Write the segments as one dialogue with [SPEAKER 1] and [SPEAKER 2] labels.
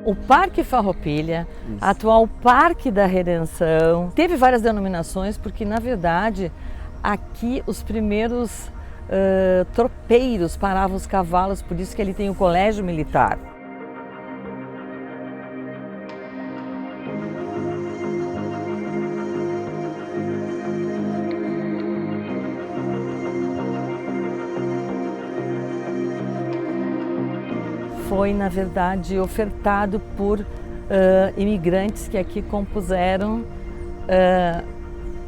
[SPEAKER 1] o Parque Farroupilha, atual Parque da Redenção. Teve várias denominações porque, na verdade, aqui os primeiros tropeiros paravam os cavalos, por isso que ele tem o Colégio Militar. Foi, na verdade, ofertado por imigrantes que aqui compuseram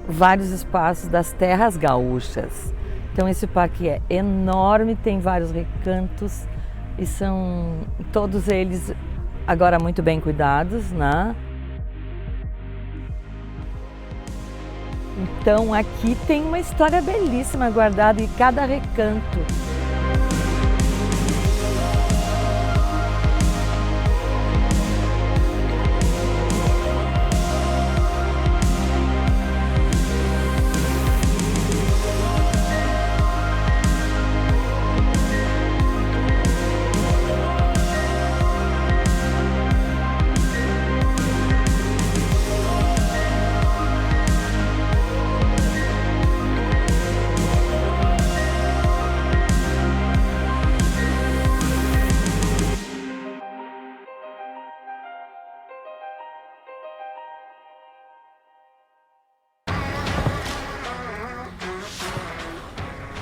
[SPEAKER 1] vários espaços das terras gaúchas. Então esse parque é enorme, tem vários recantos e são todos eles agora muito bem cuidados, né? Então aqui tem uma história belíssima guardada em cada recanto.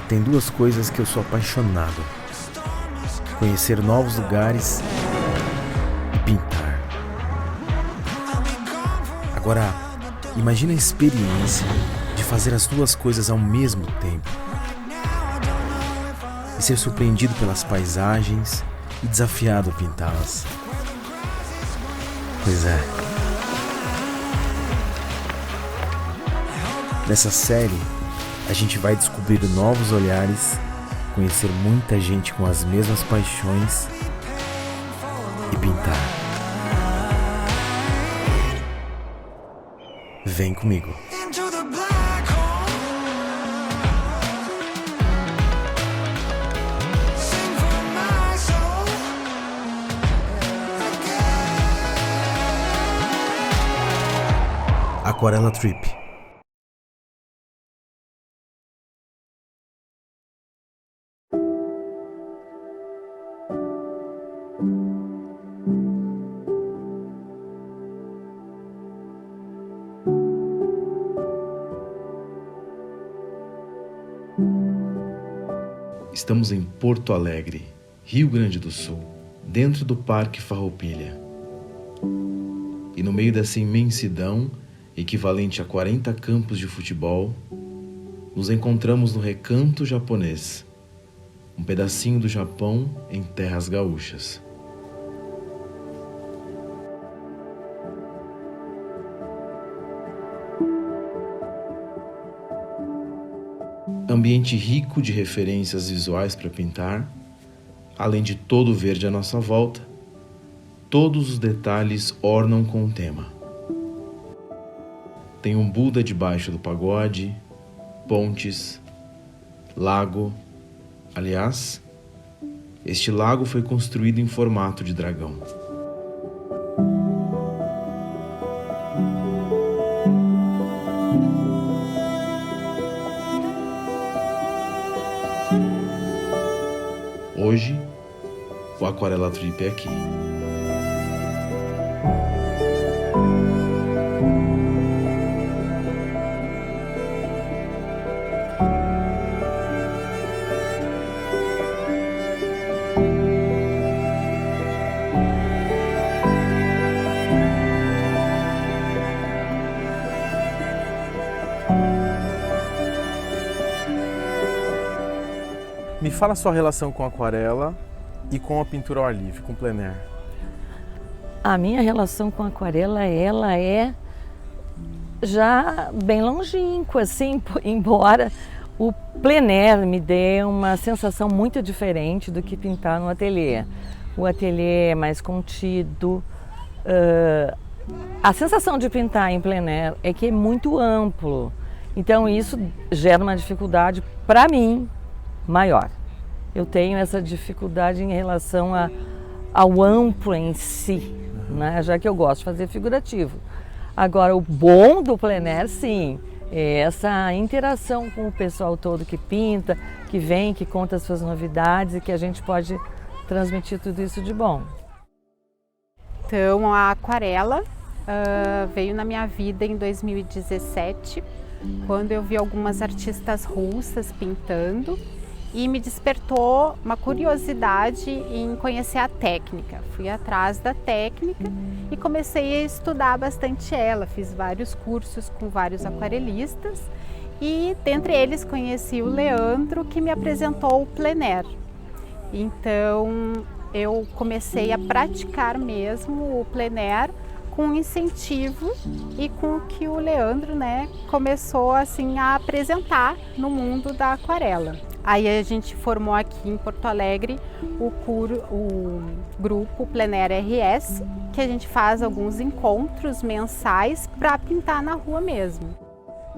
[SPEAKER 2] Tem duas coisas que eu sou apaixonado: conhecer novos lugares e pintar. Agora, imagine a experiência de fazer as duas coisas ao mesmo tempo e ser surpreendido pelas paisagens e desafiado a pintá-las. Pois é. Nessa série, a gente vai descobrir novos olhares, conhecer muita gente com as mesmas paixões e pintar. Vem comigo. Aquarela Trip. Estamos em Porto Alegre, Rio Grande do Sul, dentro do Parque Farroupilha. E no meio dessa imensidão, equivalente a 40 campos de futebol, nos encontramos no Recanto Japonês, um pedacinho do Japão em terras gaúchas. Ambiente rico de referências visuais para pintar, além de todo o verde à nossa volta, todos os detalhes ornam com o tema. Tem um Buda debaixo do pagode, pontes, lago. Aliás, este lago foi construído em formato de dragão. Hoje, o Aquarela Trip é aqui.
[SPEAKER 3] Me fala a sua relação com a aquarela e com a pintura ao ar livre, com plein air.
[SPEAKER 1] A minha relação com a aquarela, ela é já bem longínqua, assim, embora o plein air me dê uma sensação muito diferente do que pintar no ateliê. O ateliê é mais contido. A sensação de pintar em plein air é que é muito amplo. Então isso gera uma dificuldade, para mim, maior. Eu tenho essa dificuldade em relação ao amplo em si. né? Já que eu gosto de fazer figurativo. Agora, o bom do plein air, sim, é essa interação com o pessoal todo que pinta, que vem, que conta as suas novidades e que a gente pode transmitir tudo isso de bom.
[SPEAKER 4] Então, a aquarela veio na minha vida em 2017, quando eu vi algumas artistas russas pintando e me despertou uma curiosidade em conhecer a técnica. Fui atrás da técnica e comecei a estudar bastante ela. Fiz vários cursos com vários aquarelistas e, dentre eles, conheci o Leandro, que me apresentou o plein air. Então, eu comecei a praticar mesmo o plein air com incentivo e com o que o Leandro, né, começou assim a apresentar no mundo da aquarela. Aí a gente formou aqui em Porto Alegre o grupo Plein Air RS, que a gente faz alguns encontros mensais para pintar na rua mesmo.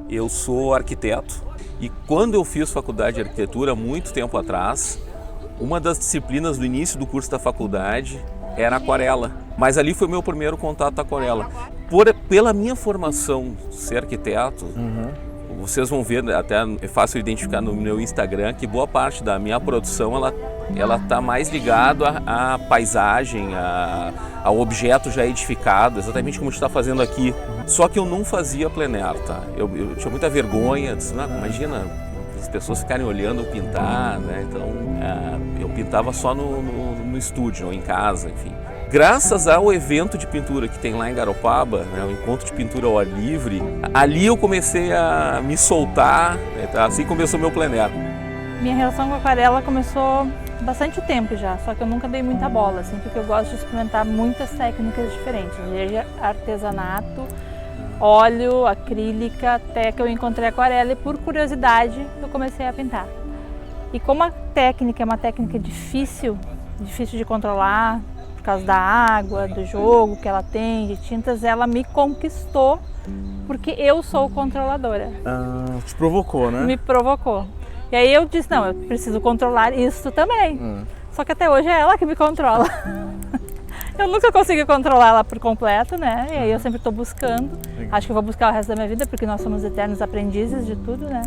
[SPEAKER 5] Eu sou arquiteto e quando eu fiz faculdade de arquitetura, muito tempo atrás, uma das disciplinas do início do curso da faculdade era aquarela, mas ali foi meu primeiro contato com a aquarela. Pela minha formação ser arquiteto, vocês vão ver, até é fácil identificar no meu Instagram, que boa parte da minha produção ela está mais ligada à paisagem, ao objeto já edificado, exatamente como a gente está fazendo aqui. Só que eu não fazia plein air, tá? Eu tinha muita vergonha, disse, imagina as pessoas ficarem olhando eu pintar, né? Então eu pintava só no estúdio, ou em casa, enfim. Graças ao evento de pintura que tem lá em Garopaba, né, o encontro de pintura ao ar livre, ali eu comecei a me soltar, né, assim começou meu plein air.
[SPEAKER 6] Minha relação com a aquarela começou há bastante tempo já, só que eu nunca dei muita bola, assim, porque eu gosto de experimentar muitas técnicas diferentes, desde artesanato, óleo, acrílica, até que eu encontrei a aquarela e por curiosidade eu comecei a pintar. E como a técnica é uma técnica difícil de controlar, por causa da água, do jogo que ela tem, de tintas, ela me conquistou porque eu sou controladora.
[SPEAKER 3] Te provocou, né?
[SPEAKER 6] Me provocou. E aí eu disse, não, eu preciso controlar isso também. Só que até hoje é ela que me controla. Eu nunca consegui controlar ela por completo, né? E aí eu sempre estou buscando. Acho que eu vou buscar o resto da minha vida, porque nós somos eternos aprendizes de tudo, né?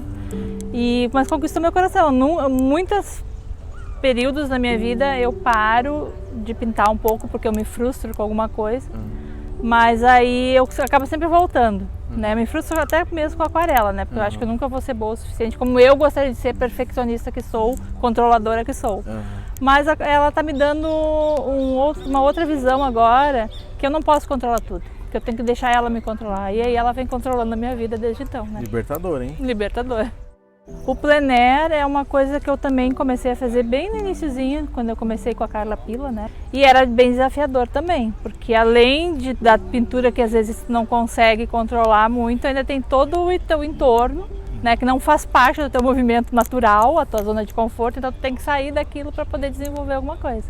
[SPEAKER 6] Mas conquistou meu coração. Muitos períodos na minha vida eu paro de pintar um pouco, porque eu me frustro com alguma coisa. Mas aí eu acabo sempre voltando, né? Me frustro até mesmo com a aquarela, né? Porque eu acho que eu nunca vou ser boa o suficiente, como eu gostaria de ser perfeccionista que sou, controladora que sou. Mas ela está me dando uma outra visão agora, que eu não posso controlar tudo, que eu tenho que deixar ela me controlar. E aí ela vem controlando a minha vida desde então, né?
[SPEAKER 3] Libertador, hein?
[SPEAKER 6] Libertador. O plein air é uma coisa que eu também comecei a fazer bem no iniciozinho, quando eu comecei com a Carla Pila, né? E era bem desafiador também, porque além da pintura que às vezes não consegue controlar muito, ainda tem todo o teu entorno, né, que não faz parte do teu movimento natural, a tua zona de conforto, então tu tem que sair daquilo para poder desenvolver alguma coisa.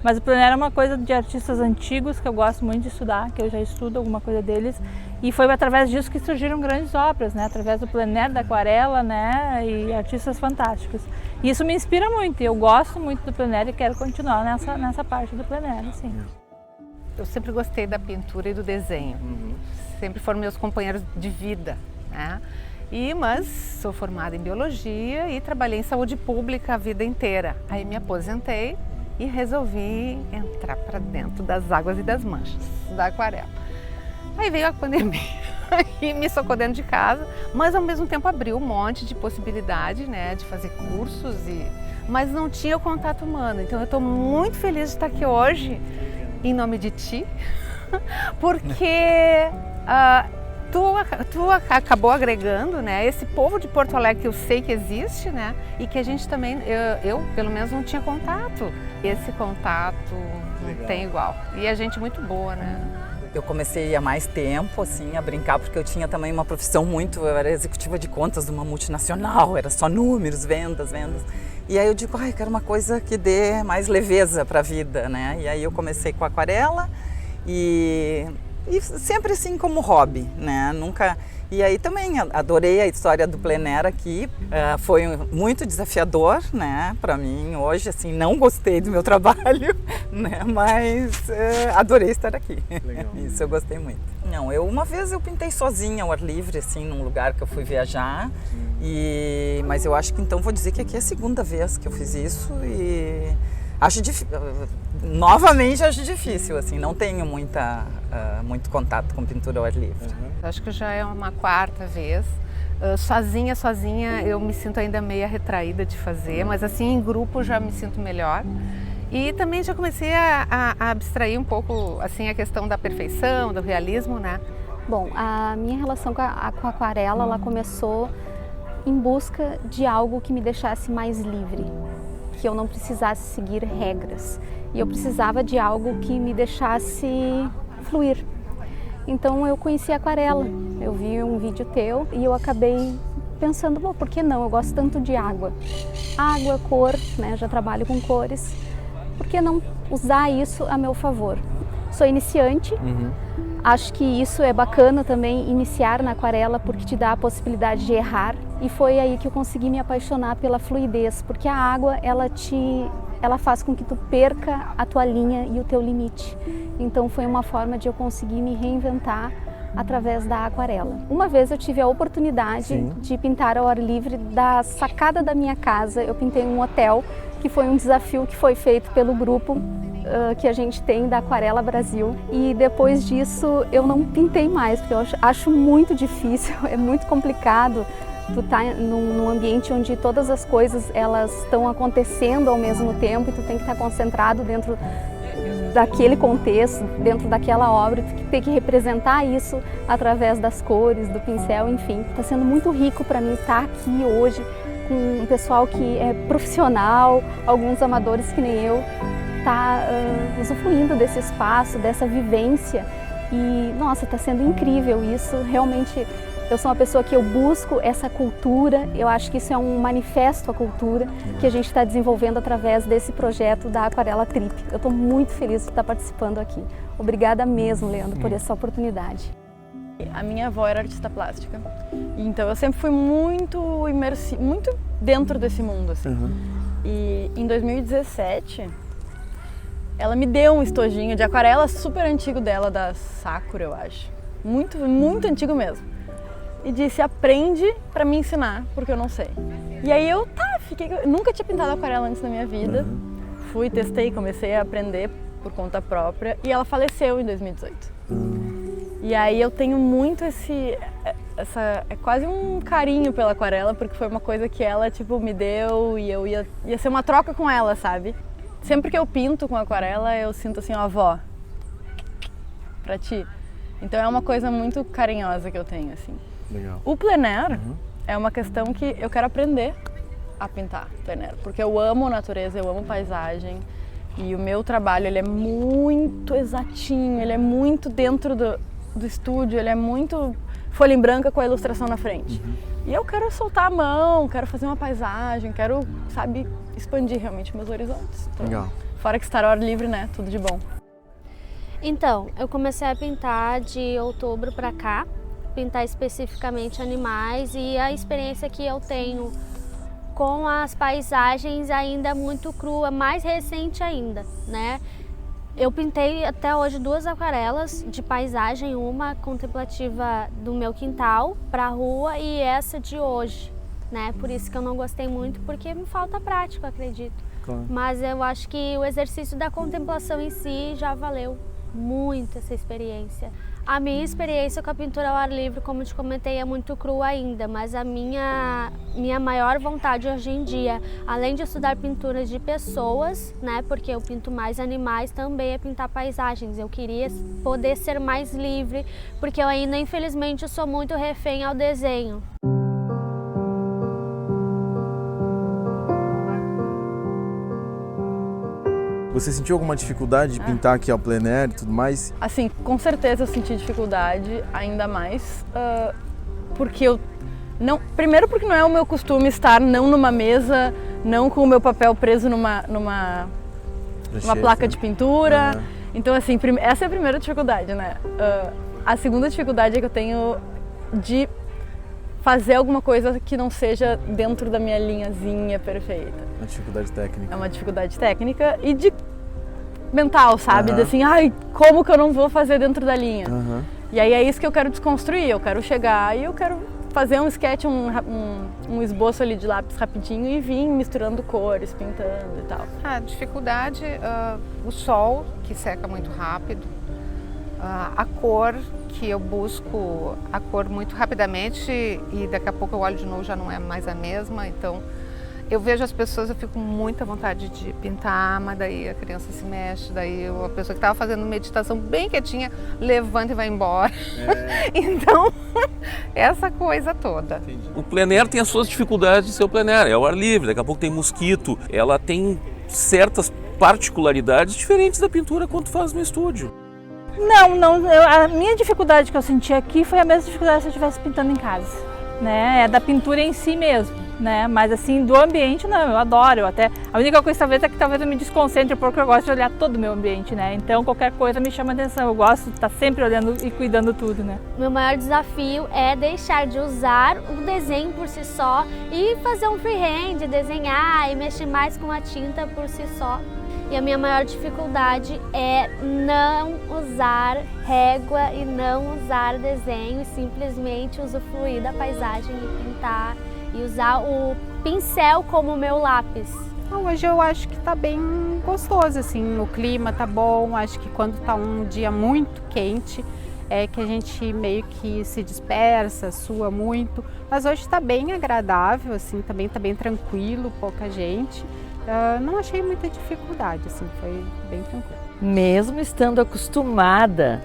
[SPEAKER 6] Mas o plein air é uma coisa de artistas antigos que eu gosto muito de estudar, que eu já estudo alguma coisa deles, e foi através disso que surgiram grandes obras, né, através do plein air, da aquarela, né, e artistas fantásticos. E isso me inspira muito, eu gosto muito do plein air e quero continuar nessa parte do plein air, assim.
[SPEAKER 7] Eu sempre gostei da pintura e do desenho, sempre foram meus companheiros de vida, né? Mas sou formada em biologia e trabalhei em saúde pública a vida inteira. Aí me aposentei e resolvi entrar para dentro das águas e das manchas da aquarela. Aí veio a pandemia e me socou dentro de casa, mas ao mesmo tempo abriu um monte de possibilidade, né, de fazer cursos, mas não tinha o contato humano. Então eu estou muito feliz de estar aqui hoje, em nome de ti, porque tu acabou agregando, né, esse povo de Porto Alegre que eu sei que existe, né, e que a gente também, eu pelo menos não tinha contato. Esse contato não tem igual. E a gente muito boa, né?
[SPEAKER 8] Eu comecei há mais tempo, assim, a brincar, porque eu tinha também uma profissão eu era executiva de contas de uma multinacional, era só números, vendas. E aí eu digo, quero uma coisa que dê mais leveza para a vida, né? E aí eu comecei com aquarela e sempre assim como hobby, né? Nunca E aí também adorei a história do plein air aqui, foi muito desafiador, né, para mim hoje, assim, não gostei do meu trabalho, né, mas adorei estar aqui.
[SPEAKER 3] Legal.
[SPEAKER 8] Isso eu gostei muito. Não, uma vez eu pintei sozinha ao ar livre, assim, num lugar que eu fui viajar, mas eu acho que então vou dizer que aqui é a segunda vez que eu fiz isso e acho novamente acho difícil, assim, não tenho muito contato com pintura ao ar livre.
[SPEAKER 7] Acho que já é uma quarta vez. Sozinha eu me sinto ainda meio retraída de fazer, mas assim em grupo já me sinto melhor. E também já comecei a abstrair um pouco assim a questão da perfeição, do realismo, né?
[SPEAKER 9] Bom, a minha relação com a aquarela, ela começou em busca de algo que me deixasse mais livre, que eu não precisasse seguir regras. E eu precisava de algo que me deixasse fluir. Então eu conheci a aquarela, eu vi um vídeo teu e eu acabei pensando, bom, por que não? Eu gosto tanto de água. Água, cor, né? Já trabalho com cores. Por que não usar isso a meu favor? Sou iniciante, acho que isso é bacana também, iniciar na aquarela, porque te dá a possibilidade de errar. E foi aí que eu consegui me apaixonar pela fluidez, porque a água, ela faz com que tu perca a tua linha e o teu limite. Então foi uma forma de eu conseguir me reinventar através da aquarela. Uma vez eu tive a oportunidade de pintar ao ar livre da sacada da minha casa. Eu pintei um hotel, que foi um desafio que foi feito pelo grupo que a gente tem da Aquarela Brasil. E depois disso eu não pintei mais, porque eu acho muito difícil, é muito complicado. Tu tá num ambiente onde todas as coisas elas estão acontecendo ao mesmo tempo e tu tem que estar concentrado dentro daquele contexto, dentro daquela obra, tu tem que representar isso através das cores, do pincel, enfim. Está sendo muito rico para mim estar aqui hoje com um pessoal que é profissional, alguns amadores que nem eu, tá usufruindo desse espaço, dessa vivência e, nossa, está sendo incrível isso, realmente. Eu sou uma pessoa que eu busco essa cultura, eu acho que isso é um manifesto à cultura que a gente está desenvolvendo através desse projeto da Aquarela Trip. Eu estou muito feliz de estar participando aqui. Obrigada mesmo, Leandro, por essa oportunidade.
[SPEAKER 10] A minha avó era artista plástica, então eu sempre fui muito imersiva, muito dentro desse mundo, assim. E em 2017, ela me deu um estojinho de aquarela super antigo dela, da Sakura, eu acho. Muito, muito antigo mesmo. E disse, aprende pra me ensinar, porque eu não sei. E aí eu nunca tinha pintado aquarela antes na minha vida. Fui, testei, comecei a aprender por conta própria. E ela faleceu em 2018. E aí eu tenho muito é quase um carinho pela aquarela, porque foi uma coisa que ela, tipo, me deu e eu ia ser uma troca com ela, sabe? Sempre que eu pinto com aquarela, eu sinto assim, ó, avó, pra ti. Então é uma coisa muito carinhosa que eu tenho, assim.
[SPEAKER 3] Legal.
[SPEAKER 10] O plein air é uma questão que eu quero aprender a pintar plein air, porque eu amo natureza, eu amo paisagem e o meu trabalho ele é muito exatinho, ele é muito dentro do estúdio, ele é muito folha em branca com a ilustração na frente. E eu quero soltar a mão, quero fazer uma paisagem, quero, sabe, expandir realmente meus horizontes. Então,
[SPEAKER 3] legal.
[SPEAKER 10] Fora que estar ao ar livre, né, tudo de bom.
[SPEAKER 9] Então, eu comecei a pintar de outubro para cá, pintar especificamente animais, e a experiência que eu tenho com as paisagens ainda muito crua, mais recente ainda, né? Eu pintei até hoje 2 aquarelas de paisagem, uma contemplativa do meu quintal para a rua e essa de hoje, né? Por isso que eu não gostei muito, porque me falta prática, acredito.
[SPEAKER 3] Claro.
[SPEAKER 9] Mas eu acho que o exercício da contemplação em si já valeu muito essa experiência. A minha experiência com a pintura ao ar livre, como te comentei, é muito crua ainda, mas a minha maior vontade hoje em dia, além de estudar pinturas de pessoas, né, porque eu pinto mais animais, também é pintar paisagens. Eu queria poder ser mais livre, porque eu ainda, infelizmente, sou muito refém ao desenho.
[SPEAKER 3] Você sentiu alguma dificuldade de pintar aqui ao plein air e tudo mais?
[SPEAKER 10] Assim, com certeza eu senti dificuldade, ainda mais, porque eu não... Primeiro porque não é o meu costume estar não numa mesa, não com o meu papel preso numa placa de pintura. Então assim, essa é a primeira dificuldade, né? A segunda dificuldade é que eu tenho de fazer alguma coisa que não seja dentro da minha linhazinha perfeita.
[SPEAKER 3] Uma dificuldade técnica.
[SPEAKER 10] É uma dificuldade técnica e de mental, sabe?
[SPEAKER 3] Aham.
[SPEAKER 10] De assim, ai, como que eu não vou fazer dentro da linha?
[SPEAKER 3] Aham.
[SPEAKER 10] E aí é isso que eu quero desconstruir, eu quero chegar e eu quero fazer um sketch, um esboço ali de lápis rapidinho e vir misturando cores, pintando e tal.
[SPEAKER 7] A dificuldade, o sol, que seca muito rápido, a cor, que eu busco a cor muito rapidamente e daqui a pouco eu olho de novo, já não é mais a mesma, então eu vejo as pessoas, eu fico com muita vontade de pintar, mas daí a criança se mexe, daí a pessoa que estava fazendo meditação bem quietinha, levanta e vai embora. Então, essa coisa toda.
[SPEAKER 5] O plein air tem as suas dificuldades de ser o plein air, é o ar livre, daqui a pouco tem mosquito, ela tem certas particularidades diferentes da pintura quando tu faz no estúdio.
[SPEAKER 6] Não, a minha dificuldade que eu senti aqui foi a mesma dificuldade se eu estivesse pintando em casa, né? É da pintura em si mesmo, né? Mas assim, do ambiente não, eu adoro, a única coisa talvez é que talvez eu me desconcentre porque eu gosto de olhar todo o meu ambiente, né? Então qualquer coisa me chama atenção, eu gosto de estar sempre olhando e cuidando tudo, né?
[SPEAKER 11] Meu maior desafio é deixar de usar o desenho por si só e fazer um freehand, desenhar e mexer mais com a tinta por si só. E a minha maior dificuldade é não usar régua e não usar desenho e simplesmente usufruir da paisagem e pintar e usar o pincel como meu lápis.
[SPEAKER 4] Hoje eu acho que tá bem gostoso, assim, o clima tá bom, acho que quando tá um dia muito quente é que a gente meio que se dispersa, sua muito, mas hoje tá bem agradável, assim, também tá bem tranquilo, pouca gente. Não achei muita dificuldade, assim, foi bem tranquilo.
[SPEAKER 1] Mesmo estando acostumada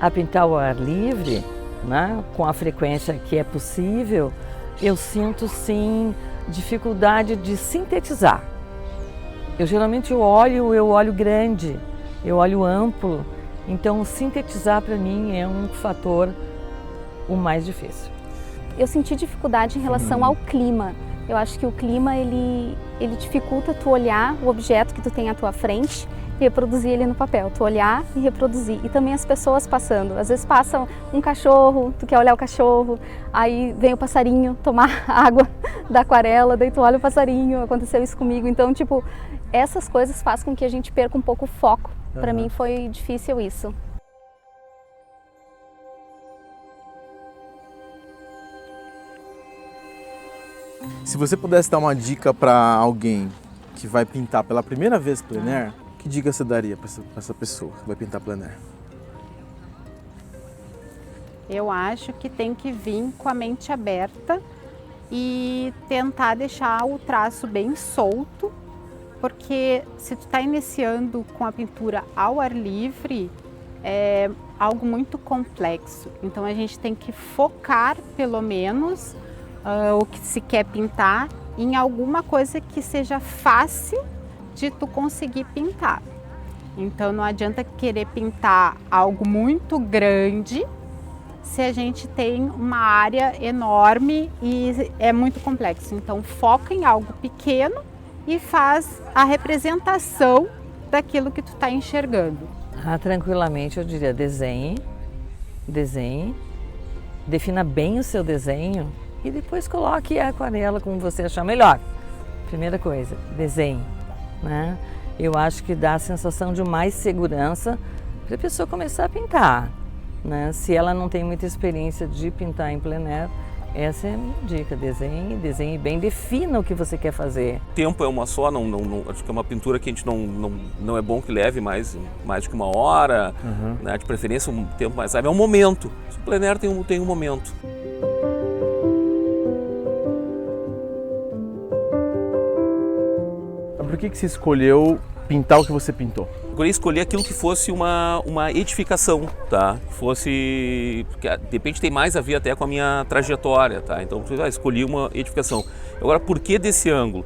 [SPEAKER 1] a pintar ao ar livre, né, com a frequência que é possível, eu sinto sim dificuldade de sintetizar. Eu geralmente olho grande, eu olho amplo, então sintetizar para mim é um fator o mais difícil.
[SPEAKER 9] Eu senti dificuldade em relação ao clima. Eu acho que o clima ele dificulta tu olhar o objeto que tu tem à tua frente e reproduzir ele no papel. Tu olhar e reproduzir. E também as pessoas passando. Às vezes passa um cachorro, tu quer olhar o cachorro, aí vem o passarinho tomar água da aquarela, daí tu olha o passarinho, aconteceu isso comigo. Então, tipo, essas coisas fazem com que a gente perca um pouco o foco. Para mim foi difícil isso.
[SPEAKER 3] Se você pudesse dar uma dica para alguém que vai pintar pela primeira vez plein air, que dica você daria para essa pessoa que vai pintar plein air?
[SPEAKER 4] Eu acho que tem que vir com a mente aberta e tentar deixar o traço bem solto, porque se tu está iniciando com a pintura ao ar livre, é algo muito complexo. Então a gente tem que focar, pelo menos, o que se quer pintar em alguma coisa que seja fácil de tu conseguir pintar. Então não adianta querer pintar algo muito grande se a gente tem uma área enorme e é muito complexo. Então foca em algo pequeno e faz a representação daquilo que tu está enxergando.
[SPEAKER 1] Tranquilamente eu diria desenhe, defina bem o seu desenho e depois coloque a aquarela como você achar melhor. Primeira coisa, desenhe, né? Eu acho que dá a sensação de mais segurança para a pessoa começar a pintar, né? Se ela não tem muita experiência de pintar em plein air, essa é a minha dica, desenhe bem, defina o que você quer fazer.
[SPEAKER 5] Tempo é uma só, acho que é uma pintura que a gente não é bom que leve mais do que uma hora, né? De preferência um tempo mais, sabe? É um momento, o plein air tem um momento.
[SPEAKER 3] Por que você escolheu pintar o que você pintou?
[SPEAKER 5] Eu queria escolher aquilo que fosse uma edificação, tá? Fosse, porque de repente tem mais a ver até com a minha trajetória, tá? Então escolhi uma edificação. Agora, por que desse ângulo?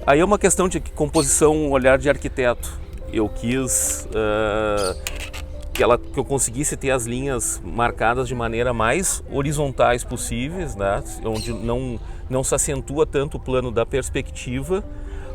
[SPEAKER 5] Aí é uma questão de composição, um olhar de arquiteto. Eu quis que eu conseguisse ter as linhas marcadas de maneira mais horizontais possíveis, né? Onde não se acentua tanto o plano da perspectiva,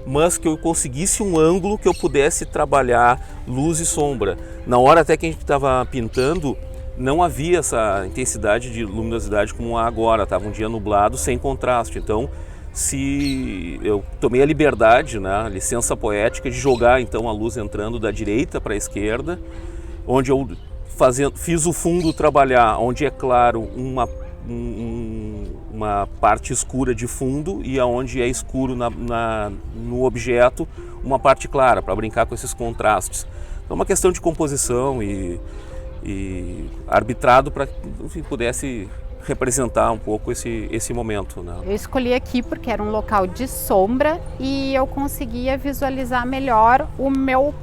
[SPEAKER 5] mas que eu conseguisse um ângulo que eu pudesse trabalhar luz e sombra. Na hora até que a gente estava pintando, não havia essa intensidade de luminosidade como há agora, estava um dia nublado sem contraste. Então, se eu tomei a liberdade, né, a licença poética de jogar então a luz entrando da direita para a esquerda, onde eu fiz o fundo trabalhar, onde é claro uma parte escura de fundo e aonde é escuro no objeto uma parte clara, para brincar com esses contrastes. Então, uma questão de composição e arbitrado para que pudesse representar um pouco esse momento, né?
[SPEAKER 4] Eu escolhi aqui porque era um local de sombra e eu conseguia visualizar melhor o meu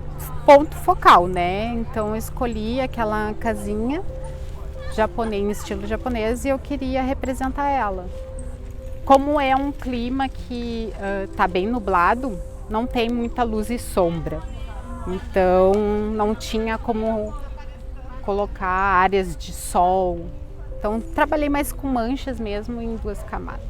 [SPEAKER 4] ponto focal, né? Então eu escolhi aquela casinha japonês, em estilo japonês, e eu queria representar ela. Como é um clima que tá bem nublado, não tem muita luz e sombra. Então não tinha como colocar áreas de sol. Então trabalhei mais com manchas mesmo em 2 camadas.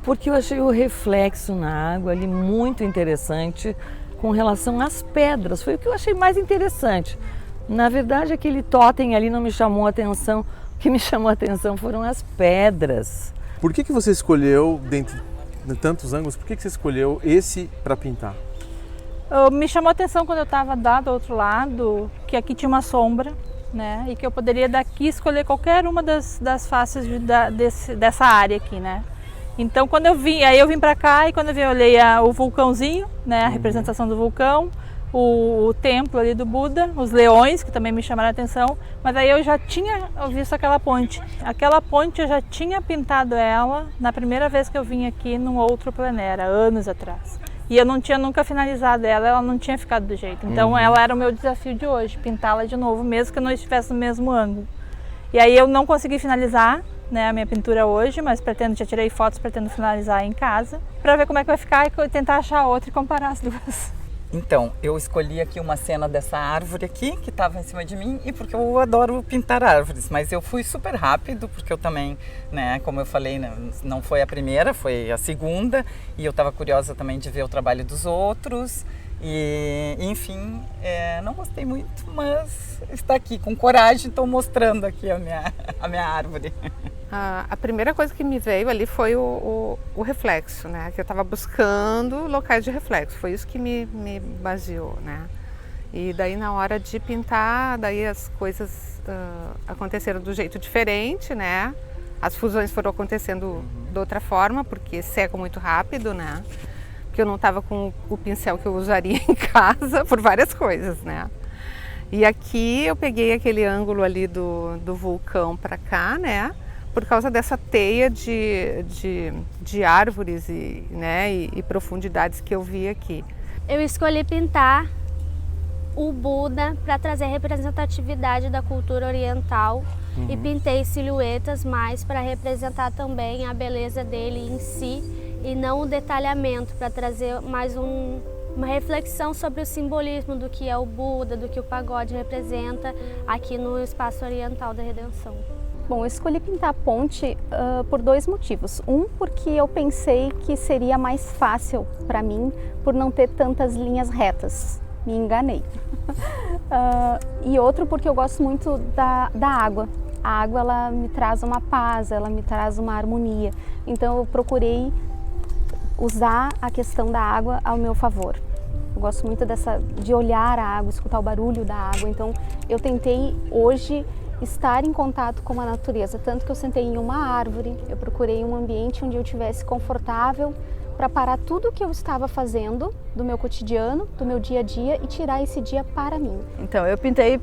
[SPEAKER 1] Porque eu achei o reflexo na água ali muito interessante com relação às pedras. Foi o que eu achei mais interessante. Na verdade, aquele totem ali não me chamou a atenção. O que me chamou a atenção foram as pedras.
[SPEAKER 3] Por que você escolheu, dentre de tantos ângulos, por que você escolheu esse para pintar?
[SPEAKER 6] Me chamou a atenção quando eu estava do outro lado, que aqui tinha uma sombra, né? E que eu poderia daqui escolher qualquer uma das faces dessa área aqui, né? Então quando eu vim, aí eu vim para cá e quando eu olhei o vulcãozinho, né? A representação do vulcão, o templo ali do Buda, os leões, que também me chamaram a atenção, mas aí eu já tinha visto aquela ponte. Aquela ponte eu já tinha pintado ela na primeira vez que eu vim aqui num outro plein air, há anos atrás. E eu não tinha nunca finalizado ela não tinha ficado do jeito. Então ela era o meu desafio de hoje, pintá-la de novo, mesmo que eu não estivesse no mesmo ângulo. E aí eu não consegui finalizar, né, a minha pintura hoje, mas já tirei fotos, pretendo finalizar em casa, para ver como é que vai ficar e tentar achar outra e comparar as duas.
[SPEAKER 8] Então, eu escolhi aqui uma cena dessa árvore aqui, que estava em cima de mim, e porque eu adoro pintar árvores, mas eu fui super rápido, porque eu também, né, como eu falei, não foi a primeira, foi a segunda, e eu estava curiosa também de ver o trabalho dos outros, e enfim, não gostei muito, mas está aqui com coragem, estou mostrando aqui a minha árvore.
[SPEAKER 7] A primeira coisa que me veio ali foi o reflexo, né? Que eu estava buscando locais de reflexo, foi isso que me baseou, né? E daí na hora de pintar, daí as coisas aconteceram do jeito diferente, né? As fusões foram acontecendo de outra forma, porque seca muito rápido, né? Porque eu não estava com o pincel que eu usaria em casa, por várias coisas, né? E aqui eu peguei aquele ângulo ali do vulcão para cá, né? Por causa dessa teia de árvores e profundidades que eu vi aqui.
[SPEAKER 11] Eu escolhi pintar o Buda para trazer a representatividade da cultura oriental e pintei silhuetas mais para representar também a beleza dele em si e não o detalhamento, para trazer mais uma reflexão sobre o simbolismo do que é o Buda, do que o pagode representa aqui no espaço oriental da Redenção.
[SPEAKER 9] Bom, eu escolhi pintar a ponte por 2 motivos. Um, porque eu pensei que seria mais fácil para mim por não ter tantas linhas retas. Me enganei. E outro, porque eu gosto muito da água. A água, ela me traz uma paz, ela me traz uma harmonia. Então eu procurei usar a questão da água ao meu favor. Eu gosto muito de olhar a água, escutar o barulho da água. Então eu tentei hoje estar em contato com a natureza, tanto que eu sentei em uma árvore, eu procurei um ambiente onde eu estivesse confortável para parar tudo o que eu estava fazendo do meu cotidiano, do meu dia a dia e tirar esse dia para mim.
[SPEAKER 10] Então eu pintei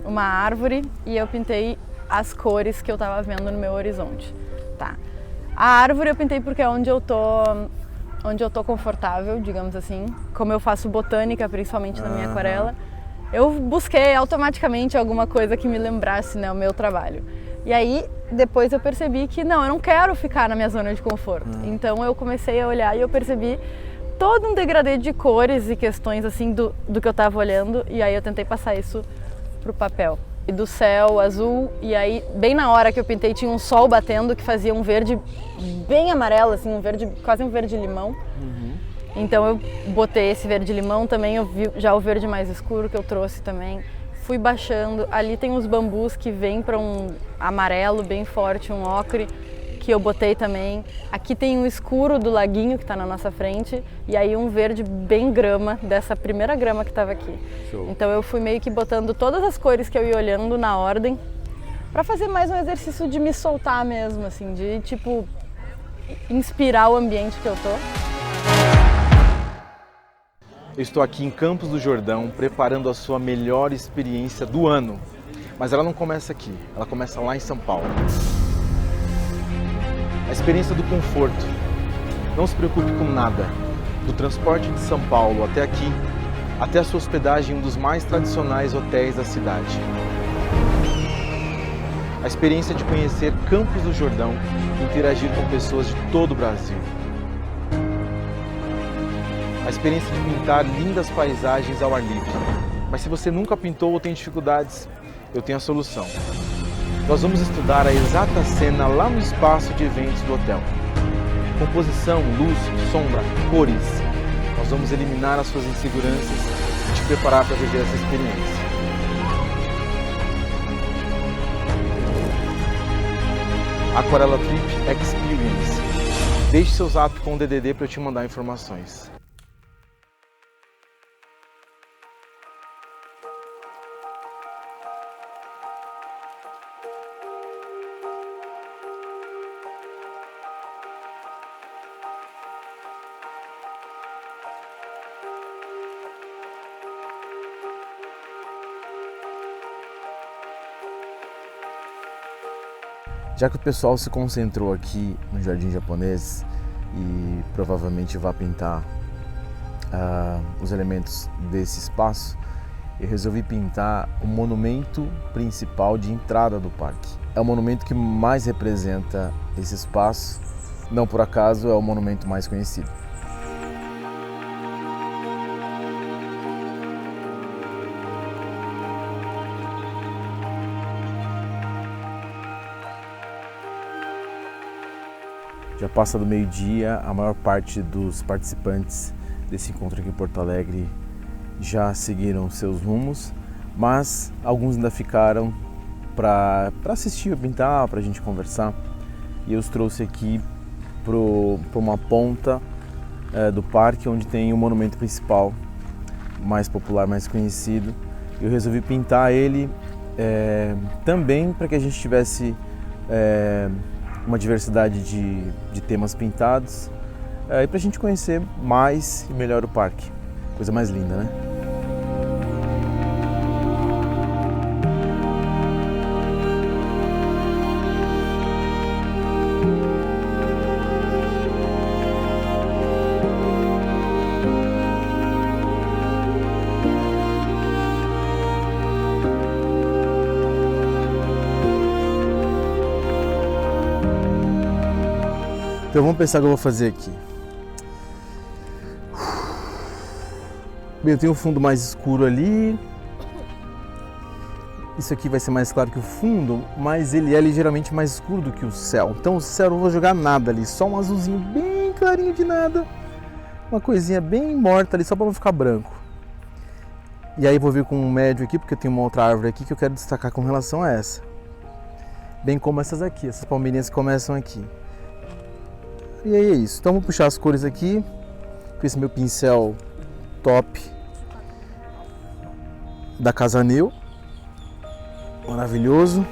[SPEAKER 10] uma árvore e eu pintei as cores que eu estava vendo no meu horizonte, tá? A árvore eu pintei porque é onde eu tô confortável, digamos assim, como eu faço botânica, principalmente na minha aquarela. Eu busquei automaticamente alguma coisa que me lembrasse, né, o meu trabalho. E aí, depois eu percebi que não, eu não quero ficar na minha zona de conforto. Então eu comecei a olhar e eu percebi todo um degradê de cores e questões assim do que eu estava olhando. E aí eu tentei passar isso pro papel. E do céu azul, e aí bem na hora que eu pintei tinha um sol batendo que fazia um verde bem amarelo, assim, um verde, quase um verde limão. Então eu botei esse verde limão também, eu vi já o verde mais escuro que eu trouxe também. fui baixando. Ali tem uns bambus que vêm para um amarelo bem forte, um ocre, que eu botei também. Aqui tem um escuro do laguinho que está na nossa frente e aí um verde bem grama, dessa primeira grama que estava aqui.
[SPEAKER 3] Show.
[SPEAKER 10] Então eu fui meio que botando todas as cores que eu ia olhando na ordem para fazer mais um exercício de me soltar mesmo, assim, de tipo inspirar o ambiente que eu tô.
[SPEAKER 3] Eu estou aqui em Campos do Jordão preparando a sua melhor experiência do ano. Mas ela não começa aqui, ela começa lá em São Paulo. A experiência do conforto. Não se preocupe com nada. Do transporte de São Paulo até aqui, até a sua hospedagem em um dos mais tradicionais hotéis da cidade. A experiência de conhecer Campos do Jordão e interagir com pessoas de todo o Brasil. A experiência de pintar lindas paisagens ao ar livre. Mas se você nunca pintou ou tem dificuldades, eu tenho a solução. Nós vamos estudar a exata cena lá no espaço de eventos do hotel. Composição, luz, sombra, cores. Nós vamos eliminar as suas inseguranças e te preparar para viver essa experiência. Aquarela Trip Experience. Deixe seu zap com o DDD para eu te mandar informações. Já que o pessoal se concentrou aqui no Jardim Japonês e provavelmente vai pintar os elementos desse espaço, eu resolvi pintar o monumento principal de entrada do parque. É o monumento que mais representa esse espaço, não por acaso é o monumento mais conhecido. Já passa do meio-dia, a maior parte dos participantes desse encontro aqui em Porto Alegre já seguiram seus rumos, mas alguns ainda ficaram para assistir a pintar, para a gente conversar. E eu os trouxe aqui para uma ponta do parque onde tem o monumento principal, mais popular, mais conhecido. Eu resolvi pintar ele também para que a gente tivesse uma diversidade de temas pintados e para a gente conhecer mais e melhor o parque. Coisa mais linda, né? Então vamos pensar o que eu vou fazer aqui. Bem, eu tenho um fundo mais escuro ali. Isso aqui vai ser mais claro que o fundo, mas ele é ligeiramente mais escuro do que o céu. Então o céu eu não vou jogar nada ali, só um azulzinho bem clarinho de nada. Uma coisinha bem morta ali, só para não ficar branco. E aí vou vir com um médio aqui, porque eu tenho uma outra árvore aqui que eu quero destacar com relação a essa. Bem como essas aqui, essas palmeirinhas que começam aqui. E aí é isso. Então vou puxar as cores aqui com esse meu pincel top da Casaneu. Maravilhoso.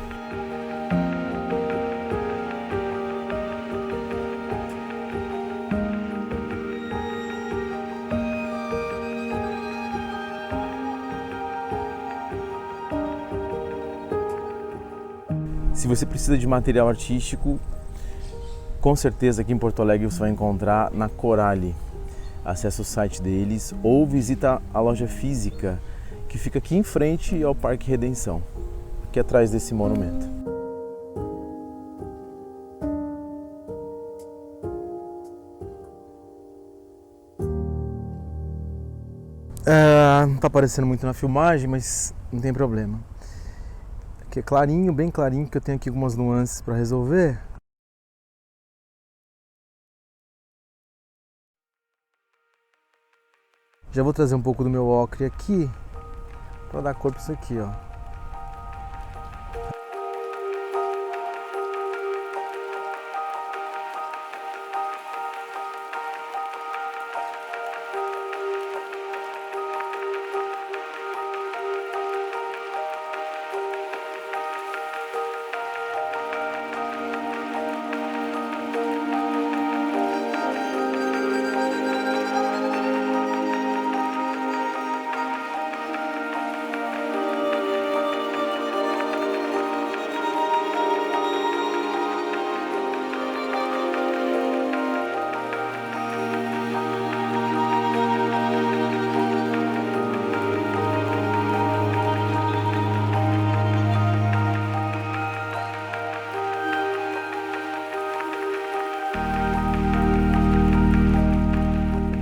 [SPEAKER 3] Se você precisa de material artístico, com certeza aqui em Porto Alegre você vai encontrar na Corale. Acesse o site deles ou visita a loja física que fica aqui em frente ao Parque Redenção, aqui atrás desse monumento. Não está aparecendo muito na filmagem, mas não tem problema. Aqui é clarinho, bem clarinho, que eu tenho aqui algumas nuances para resolver. Já vou trazer um pouco do meu ocre aqui para dar cor para isso aqui, ó.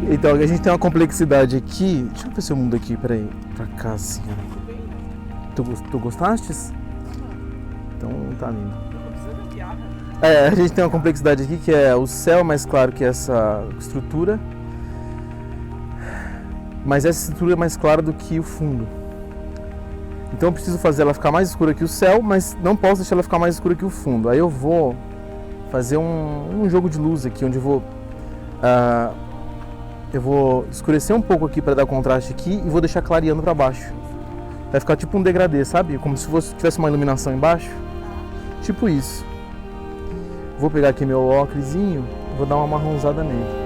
[SPEAKER 3] Então, a gente tem uma complexidade aqui. Deixa eu ver se eu mudo aqui, peraí. Pra cá, assim, ó. Tu gostaste? Então, tá lindo. A gente tem uma complexidade aqui que é o céu mais claro que essa estrutura. Mas essa estrutura é mais clara do que o fundo. Então eu preciso fazer ela ficar mais escura que o céu, mas não posso deixar ela ficar mais escura que o fundo. Aí eu vou fazer um jogo de luz aqui, onde eu vou escurecer um pouco aqui para dar contraste aqui e vou deixar clareando para baixo. Vai ficar tipo um degradê, sabe? Como se tivesse uma iluminação embaixo. Tipo isso. Vou pegar aqui meu óculosinho e vou dar uma marronzada nele.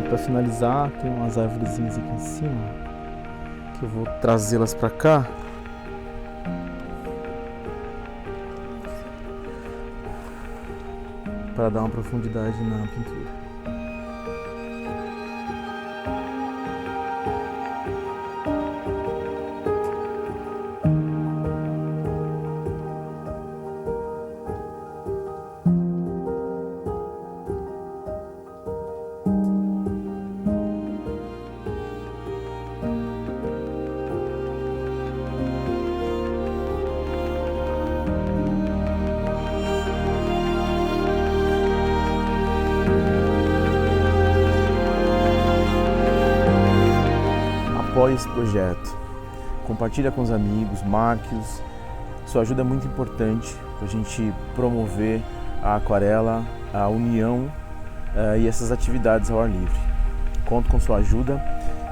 [SPEAKER 3] Para finalizar, tem umas árvorezinhas aqui em cima que eu vou trazê-las para cá. Para dar uma profundidade na pintura. Apoie esse projeto, compartilha com os amigos, marque-os. Sua ajuda é muito importante para a gente promover a aquarela, a união e essas atividades ao ar livre. Conto com sua ajuda.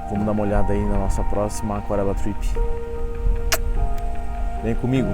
[SPEAKER 3] Vamos dar uma olhada aí na nossa próxima Aquarela Trip. Vem comigo!